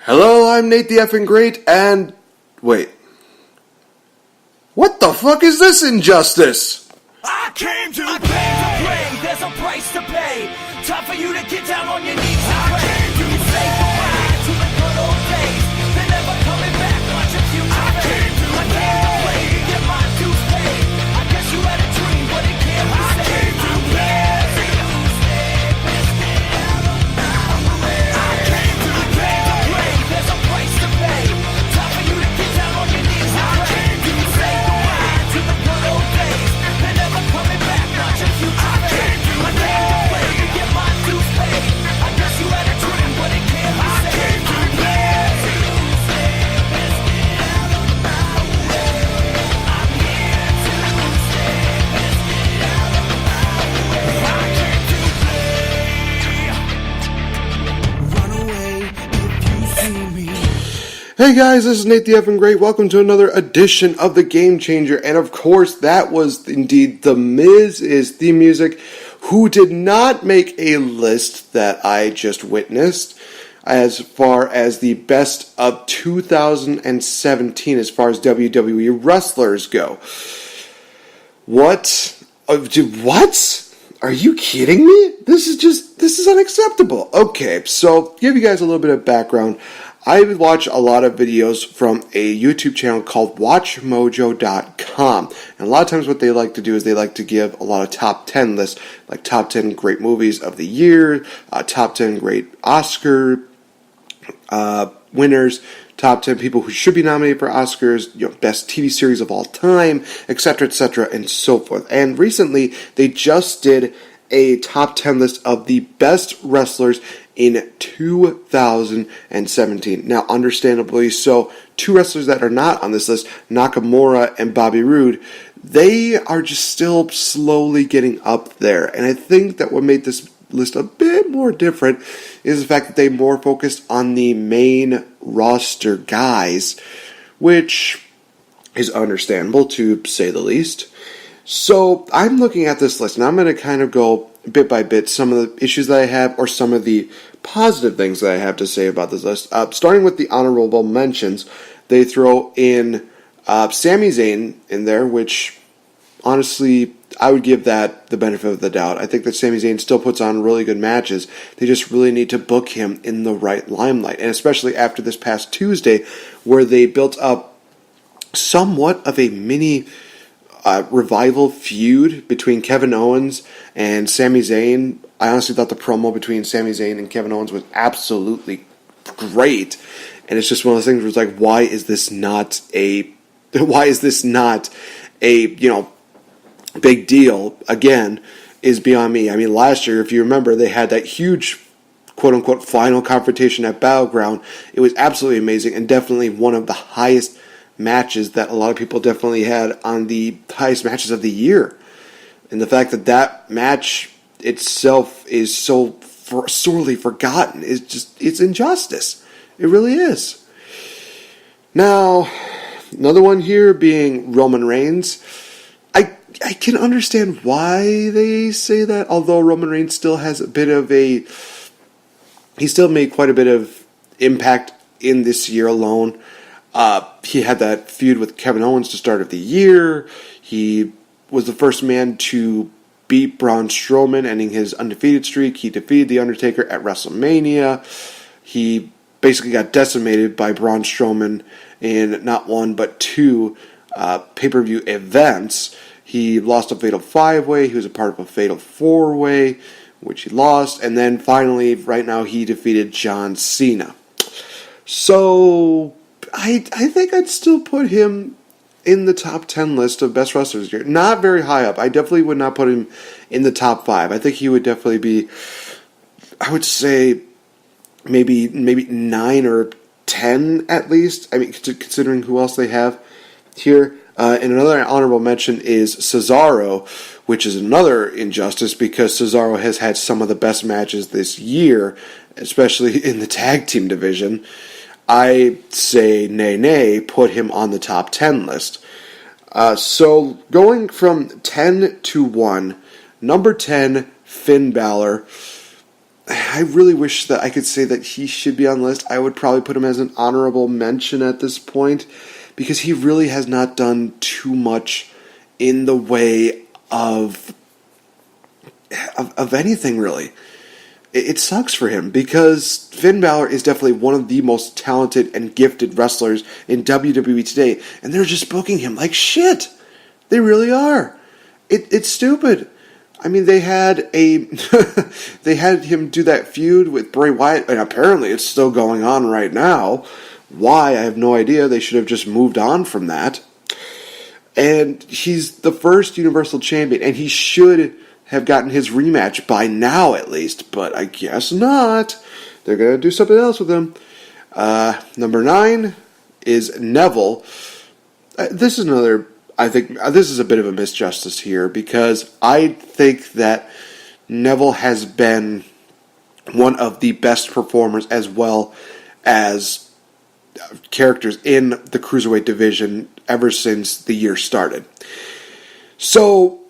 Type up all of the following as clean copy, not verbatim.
Hello, I'm Nate the Effing Great, and... Wait. What the fuck is this injustice? I came to play. There's a price to pay. Time for you to get down on your knees and pray. You can say goodbye to the good old days. They're never coming back. Watch your future fade. I came to play to get my dues paid. I guess you had a dream, but it can't be saved. I came to play. There's a price to pay. Time for you to get down on your knees and pray. You can say goodbye to the good old days. They're never coming back. Watch your future fade. I came to play to get my dues paid. I guess you had a dream, but it can't be saved. I came to play. I'm here to stay. Let's get out of my way. I came to play. Run away if you see me. Hey guys, this is Nate the Effing Great. Welcome to another edition of The Game Changer. And of course, that was indeed The Miz's theme music, who did not make a list that I just witnessed as far as the best of 2017 as far as WWE wrestlers go. What? What? Are you kidding me? This is unacceptable. Okay, so give you guys a little bit of background. I watch a lot of videos from a YouTube channel called WatchMojo.com. And a lot of times what they like to do is they like to give a lot of top 10 lists, like top 10 great movies of the year, top 10 great Oscar winners, top 10 people who should be nominated for Oscars, best TV series of all time, etc., and so forth. And recently, they just did a top 10 list of the best wrestlers in 2017. Now, understandably so, two wrestlers that are not on this list, Nakamura and Bobby Roode, they are just still slowly getting up there. And I think that what made this list a bit more different is the fact that they more focused on the main roster guys, which is understandable to say the least. So I'm looking at this list, and I'm going to kind of go bit by bit some of the issues that I have or some of the positive things that I have to say about this list. Starting with the honorable mentions, they throw in Sami Zayn in there, which honestly I would give that the benefit of the doubt. I think that Sami Zayn still puts on really good matches. They just really need to book him in the right limelight, and especially after this past Tuesday where they built up somewhat of a mini revival feud between Kevin Owens and Sami Zayn. I honestly thought the promo between Sami Zayn and Kevin Owens was absolutely great, and it's just one of those things where it's like, why is this not a big deal? Again, is beyond me. I mean, last year, if you remember, they had that huge quote-unquote final confrontation at Battleground. It was absolutely amazing and definitely one of the highest matches that a lot of people definitely had on the highest matches of the year. And the fact that that match itself is so sorely forgotten is just, it's injustice. It really is. Now, another one here being Roman Reigns. I can understand why they say that, although Roman Reigns still has a bit of he still made quite a bit of impact in this year alone. He had that feud with Kevin Owens to start of the year. He was the first man to beat Braun Strowman, ending his undefeated streak. He defeated The Undertaker at WrestleMania. He basically got decimated by Braun Strowman in not one but two pay-per-view events. He lost a Fatal 5-Way. He was a part of a Fatal 4-Way, which he lost. And then finally, right now, he defeated John Cena. So I think I'd still put him in the top 10 list of best wrestlers here. Not very high up. I definitely would not put him in the top 5. I think he would definitely be, I would say, maybe 9 or 10 at least. I mean, considering who else they have here. And another honorable mention is Cesaro, which is another injustice because Cesaro has had some of the best matches this year, especially in the tag team division. I say nay, put him on the top 10 list. So going from 10 to 1, number 10, Finn Balor. I really wish that I could say that he should be on the list. I would probably put him as an honorable mention at this point because he really has not done too much in the way of anything, really. It sucks for him because Finn Balor is definitely one of the most talented and gifted wrestlers in WWE today, and they're just booking him like shit. They really are. It's stupid. I mean, they had they had him do that feud with Bray Wyatt, and apparently it's still going on right now. Why? I have no idea. They should have just moved on from that. And he's the first Universal Champion, and he should have gotten his rematch by now at least, but I guess not. They're going to do something else with him. Number 9 is Neville. This is another, I think, this is a bit of a misjustice here because I think that Neville has been one of the best performers as well as characters in the Cruiserweight division ever since the year started. So,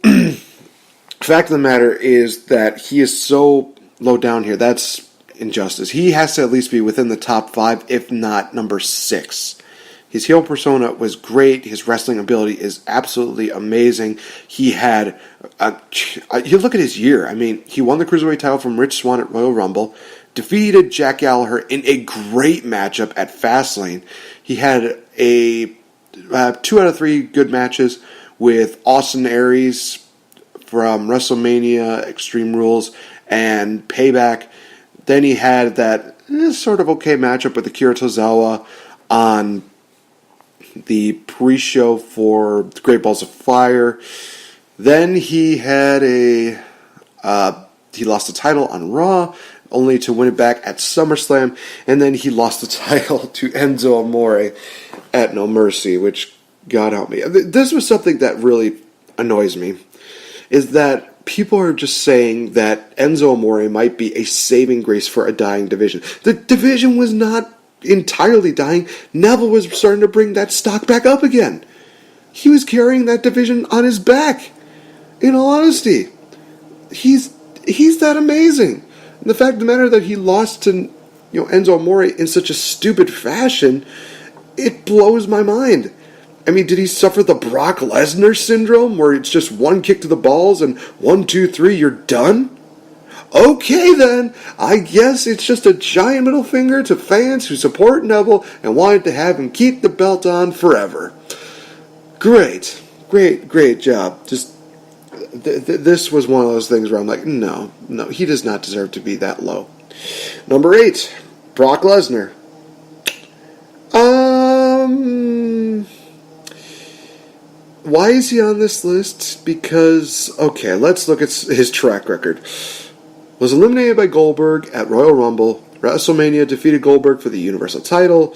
fact of the matter is that he is so low down here. That's injustice. He has to at least be within the top 5, if not number 6. His heel persona was great. His wrestling ability is absolutely amazing. He had you look at his year. I mean, he won the Cruiserweight title from Rich Swann at Royal Rumble, defeated Jack Gallagher in a great matchup at Fastlane. He had a 2 out of 3 good matches with Austin Aries from WrestleMania, Extreme Rules, and Payback. Then he had that sort of okay matchup with Akira Tozawa on the pre-show for the Great Balls of Fire. Then he had he lost the title on Raw, only to win it back at SummerSlam, and then he lost the title to Enzo Amore at No Mercy, which, God help me. This was something that really annoys me, is that people are just saying that Enzo Amore might be a saving grace for a dying division. The division was not entirely dying. Neville was starting to bring that stock back up again. He was carrying that division on his back. In all honesty, he's that amazing. And the fact of the matter that he lost to Enzo Amore in such a stupid fashion, it blows my mind. I mean, did he suffer the Brock Lesnar syndrome where it's just one kick to the balls and 1, 2, 3, you're done? Okay then, I guess it's just a giant middle finger to fans who support Neville and wanted to have him keep the belt on forever. Great job. Just this was one of those things where I'm like, no, he does not deserve to be that low. Number 8, Brock Lesnar. Why is he on this list? Because, okay, let's look at his track record. Was eliminated by Goldberg at Royal Rumble. WrestleMania, defeated Goldberg for the Universal title.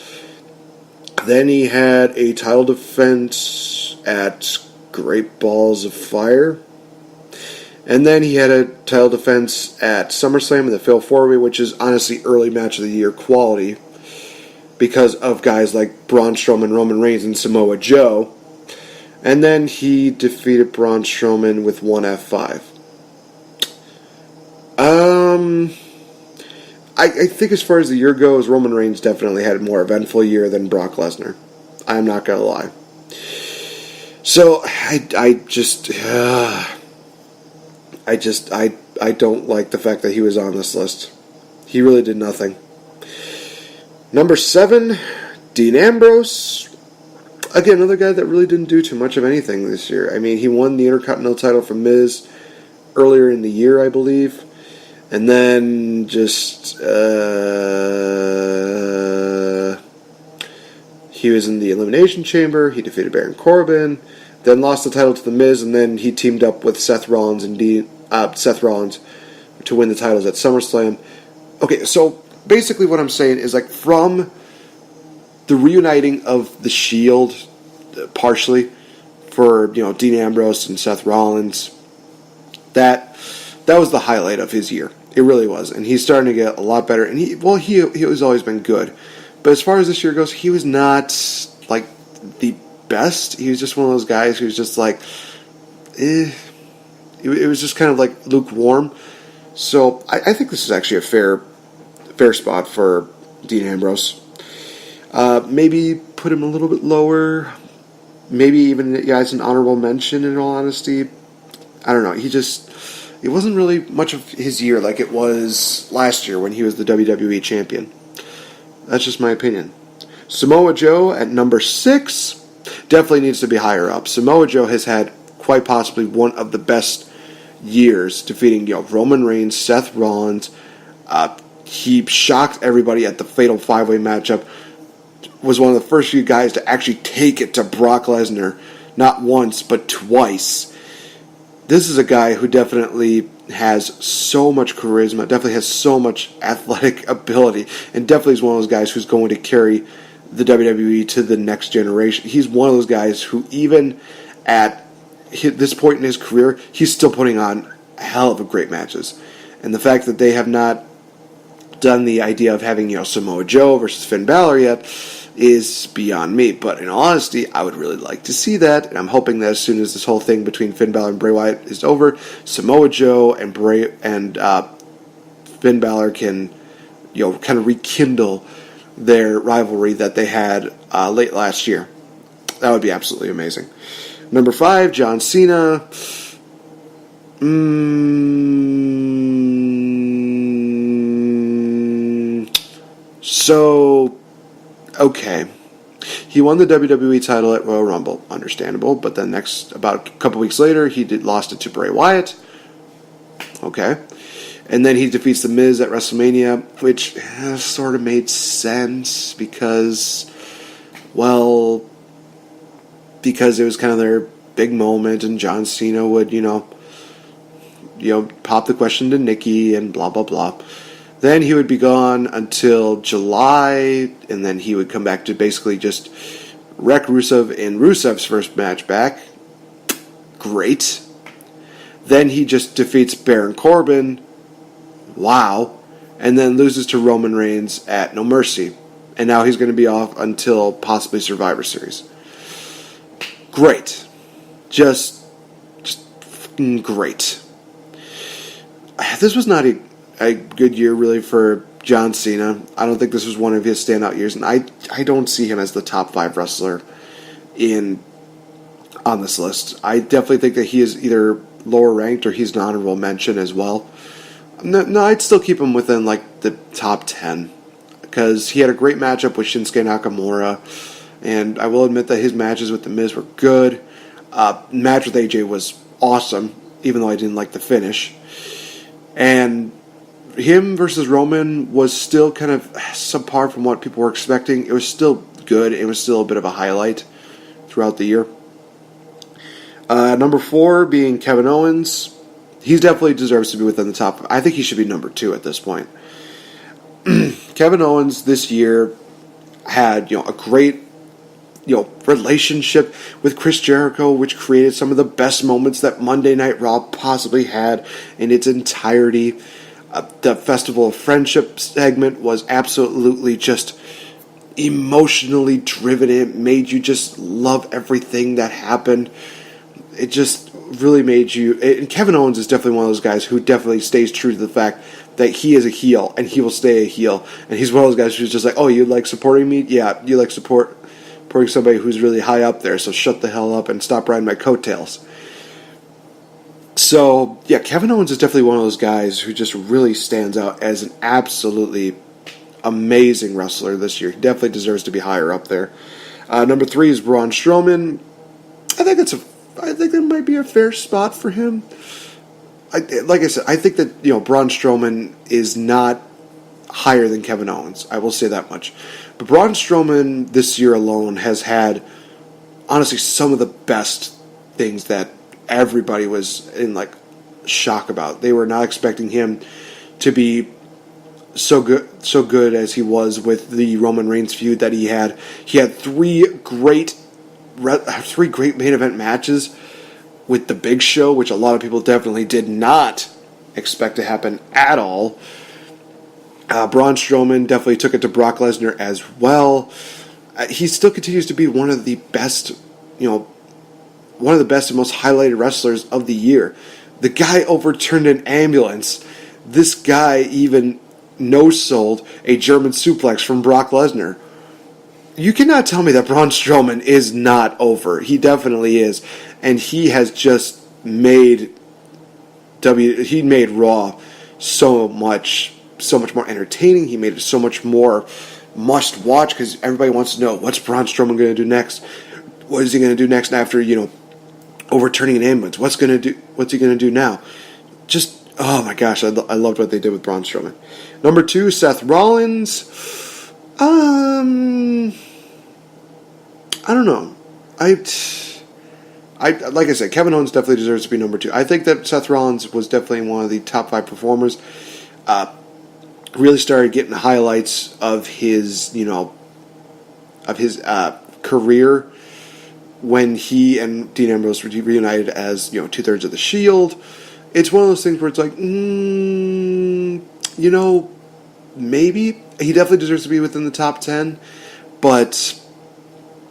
Then he had a title defense at Great Balls of Fire. And then he had a title defense at SummerSlam in the Fatal 4-Way, which is honestly early match of the year quality because of guys like Braun Strowman, Roman Reigns, and Samoa Joe. And then he defeated Braun Strowman with one F5. I think as far as the year goes, Roman Reigns definitely had a more eventful year than Brock Lesnar. I'm not going to lie. So, I don't like the fact that he was on this list. He really did nothing. Number 7, Dean Ambrose. Again, another guy that really didn't do too much of anything this year. I mean, he won the Intercontinental title from Miz earlier in the year, I believe. And then just, he was in the Elimination Chamber. He defeated Baron Corbin. Then lost the title to The Miz. And then he teamed up with Seth Rollins to win the titles at SummerSlam. Okay, so basically what I'm saying is, like, from the reuniting of the Shield, partially, for, Dean Ambrose and Seth Rollins, that was the highlight of his year. It really was. And he's starting to get a lot better. And he has always been good. But as far as this year goes, he was not, like, the best. He was just one of those guys who's just like, It was just kind of like lukewarm. So I think this is actually a fair spot for Dean Ambrose. Maybe put him a little bit lower. Maybe even as an honorable mention, in all honesty. I don't know. It wasn't really much of his year like it was last year when he was the WWE champion. That's just my opinion. Samoa Joe at number 6 definitely needs to be higher up. Samoa Joe has had quite possibly one of the best years, defeating Roman Reigns, Seth Rollins. He shocked everybody at the Fatal 5-Way matchup. Was one of the first few guys to actually take it to Brock Lesnar, not once but twice. This is a guy who definitely has so much charisma, definitely has so much athletic ability, and definitely is one of those guys who's going to carry the WWE to the next generation. He's one of those guys who, even at this point in his career, he's still putting on a hell of a great matches. And the fact that they have not done the idea of having Samoa Joe versus Finn Balor yet is beyond me. But in all honesty, I would really like to see that, and I'm hoping that as soon as this whole thing between Finn Balor and Bray Wyatt is over, Samoa Joe and Finn Balor can kind of rekindle their rivalry that they had late last year. That would be absolutely amazing. Number 5, John Cena. Okay. He won the WWE title at Royal Rumble. Understandable. But then about a couple weeks later, he lost it to Bray Wyatt. Okay. And then he defeats The Miz at WrestleMania, which sort of made sense because it was kind of their big moment, and John Cena would, pop the question to Nikki and blah, blah, blah. Then he would be gone until July, and then he would come back to basically just wreck Rusev in Rusev's first match back. Great. Then he just defeats Baron Corbin. Wow. And then loses to Roman Reigns at No Mercy. And now he's going to be off until possibly Survivor Series. Great. Just fucking great. This was not a good year really for John Cena. I don't think this was one of his standout years, and I don't see him as the top 5 wrestler on this list. I definitely think that he is either lower ranked or he's an honorable mention as well. No, I'd still keep him within the top 10 because he had a great matchup with Shinsuke Nakamura, and I will admit that his matches with The Miz were good. Match with AJ was awesome, even though I didn't like the finish. And him versus Roman was still kind of subpar from what people were expecting. It was still good. It was still a bit of a highlight throughout the year. Number 4 being Kevin Owens. He definitely deserves to be within the top. I think he should be number 2 at this point. Kevin Owens this year had a great relationship with Chris Jericho, which created some of the best moments that Monday Night Raw possibly had in its entirety. The Festival of Friendship segment was absolutely just emotionally driven. It made you just love everything that happened. It just really made you... And Kevin Owens is definitely one of those guys who definitely stays true to the fact that he is a heel, and he will stay a heel. And he's one of those guys who's just like, oh, you like supporting me? Yeah, you like supporting somebody who's really high up there, so shut the hell up and stop riding my coattails. So, yeah, Kevin Owens is definitely one of those guys who just really stands out as an absolutely amazing wrestler this year. He definitely deserves to be higher up there. Number 3 is Braun Strowman. I think that might be a fair spot for him. Like I said, I think that Braun Strowman is not higher than Kevin Owens. I will say that much. But Braun Strowman this year alone has had, honestly, some of the best things that everybody was in shock about. They were not expecting him to be so good as he was with the Roman Reigns feud that he had. He had 3 great main event matches with the Big Show, which a lot of people definitely did not expect to happen at all. Braun Strowman definitely took it to Brock Lesnar as well. He still continues to be one of the best, and most highlighted wrestlers of the year. The guy overturned an ambulance this guy even no-sold a German suplex from Brock Lesnar. You cannot tell me that Braun Strowman is not over. He definitely is. And he has just made Raw so much more entertaining. He made it so much more must watch because everybody wants to know what's Braun Strowman going to do next. What is he going to do next after overturning an ambulance? What's he going to do now? Just oh my gosh, I loved what they did with Braun Strowman. Number 2, Seth Rollins. I don't know. I like I said, Kevin Owens definitely deserves to be number 2. I think that Seth Rollins was definitely one of the top 5 performers. Really started getting the highlights of his career when he and Dean Ambrose were reunited as 2/3 of the Shield. It's one of those things where it's like, maybe he definitely deserves to be within the top 10, but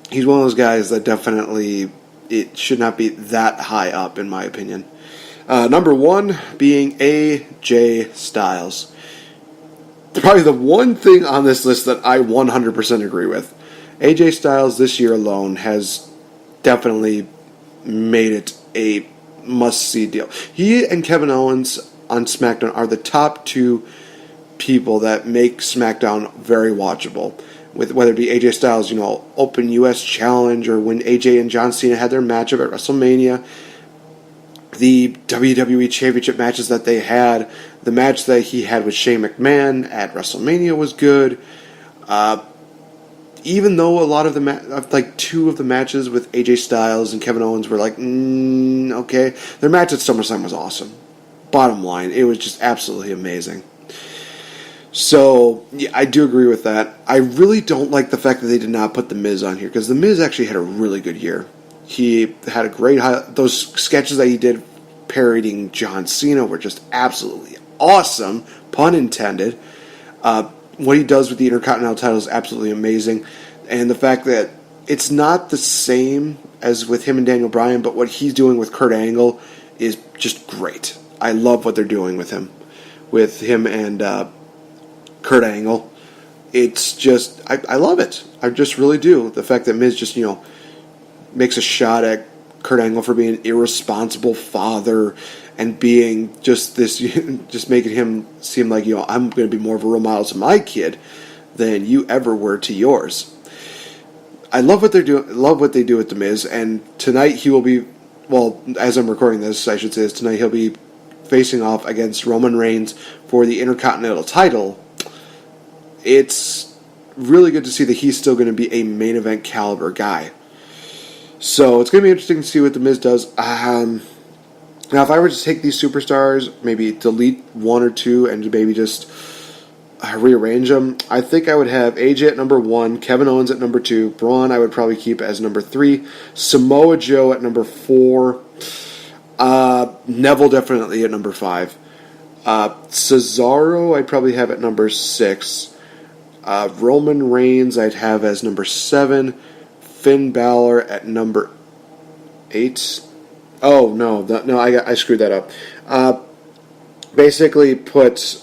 he's one of those guys that definitely it should not be that high up, in my opinion. Number 1 being AJ Styles. Probably the one thing on this list that I 100% agree with. AJ Styles this year alone has definitely made it a must-see deal. He and Kevin Owens on SmackDown are the top 2 people that make SmackDown very watchable. With whether it be AJ Styles, Open US Challenge, or when AJ and John Cena had their matchup at WrestleMania, the WWE Championship matches that they had, the match that he had with Shane McMahon at WrestleMania was good. Even though a lot of the 2 of the matches with AJ Styles and Kevin Owens were okay, their match at SummerSlam was awesome. Bottom line, it was just absolutely amazing. So, yeah, I do agree with that. I really don't like the fact that they did not put The Miz on here, because The Miz actually had a really good year. He had a great those sketches that he did parodying John Cena were just absolutely awesome, pun intended. What he does with the Intercontinental title is absolutely amazing. And the fact that it's not the same as with him and Daniel Bryan, but what he's doing with Kurt Angle is just great. I love what they're doing with him and Kurt Angle. It's just, I love it. I just really do. The fact that Miz just, makes a shot at Kurt Angle for being an irresponsible father and being just this, just making him seem like, I'm going to be more of a role model to my kid than you ever were to yours. I love what they're doing. Love what they do with The Miz, and tonight he will be, as I'm recording this, I should say this, tonight he'll be facing off against Roman Reigns for the Intercontinental title. It's really good to see that he's still going to be a main event caliber guy. So it's going to be interesting to see what The Miz does. Now, if I were to take these superstars, maybe delete 1 or 2 and maybe just rearrange them, I think I would have AJ at number 1, Kevin Owens at number 2, Braun I would probably keep as number 3, Samoa Joe at number 4, Neville definitely at number 5, Cesaro I'd probably have at number 6, Roman Reigns I'd have as number 7, Finn Balor at number 8. Oh, no, I screwed that up. Basically put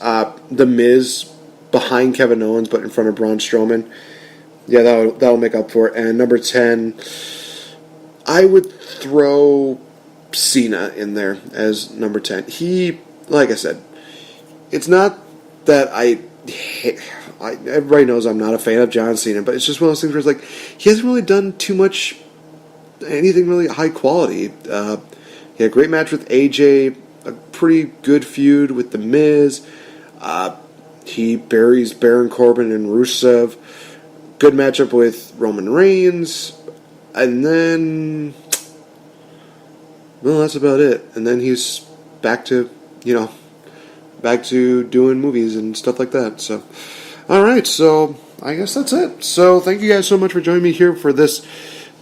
The Miz behind Kevin Owens, but in front of Braun Strowman. Yeah, that'll make up for it. And number 10, I would throw Cena in there as number 10. He, like I said, it's not that everybody knows I'm not a fan of John Cena, but it's just one of those things where it's like, he hasn't really done too much, anything really high quality. He had a great match with AJ, a pretty good feud with The Miz. He buries Baron Corbin and Rusev. Good matchup with Roman Reigns. And then, well, that's about it. And then he's back to doing movies and stuff like that. So, alright, so I guess that's it. So, thank you guys so much for joining me here for this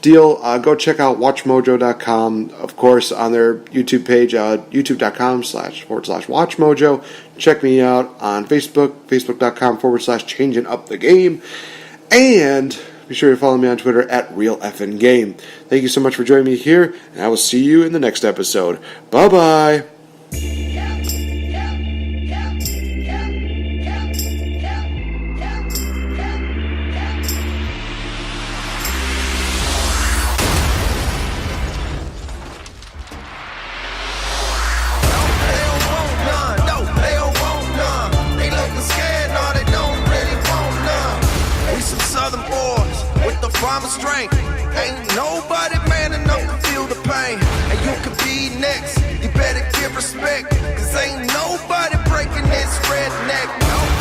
deal. Go check out WatchMojo.com. Of course, on their YouTube page, youtube.com//WatchMojo. Check me out on Facebook, Facebook.com/Changing Up the Game. And be sure to follow me on Twitter at RealFNGame. Thank you so much for joining me here, and I will see you in the next episode. Bye-bye. primal strength. Ain't nobody man enough to feel the pain. And you could be next, you better give respect. Cause ain't nobody breaking this redneck. No.